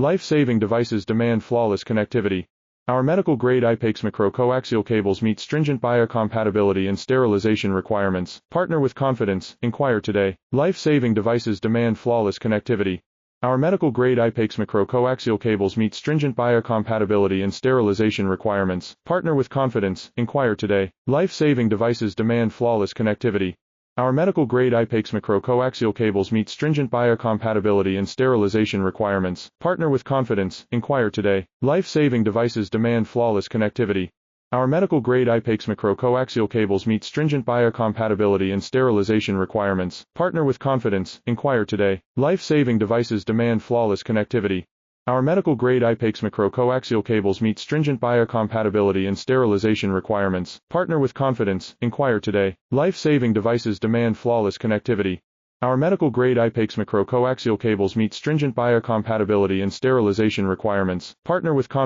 Life-saving devices demand flawless connectivity. Our medical-grade IPEX micro-coaxial cables meet stringent biocompatibility and sterilization requirements. Partner with confidence. Inquire today. Life-saving devices demand flawless connectivity. Our medical-grade IPEX micro-coaxial cables meet stringent biocompatibility and sterilization requirements. Partner with confidence. Inquire today. Life-saving devices demand flawless connectivity. Our medical-grade IPEX micro-coaxial cables meet stringent biocompatibility and sterilization requirements. Partner with confidence. Inquire today. Life-saving devices demand flawless connectivity. Our medical-grade IPEX micro-coaxial cables meet stringent biocompatibility and sterilization requirements. Partner with confidence. Inquire today. Life-saving devices demand flawless connectivity. Our medical-grade IPEX micro-coaxial cables meet stringent biocompatibility and sterilization requirements. Partner with confidence. Inquire today. Life-saving devices demand flawless connectivity. Our medical-grade IPEX micro-coaxial cables meet stringent biocompatibility and sterilization requirements. Partner with confidence.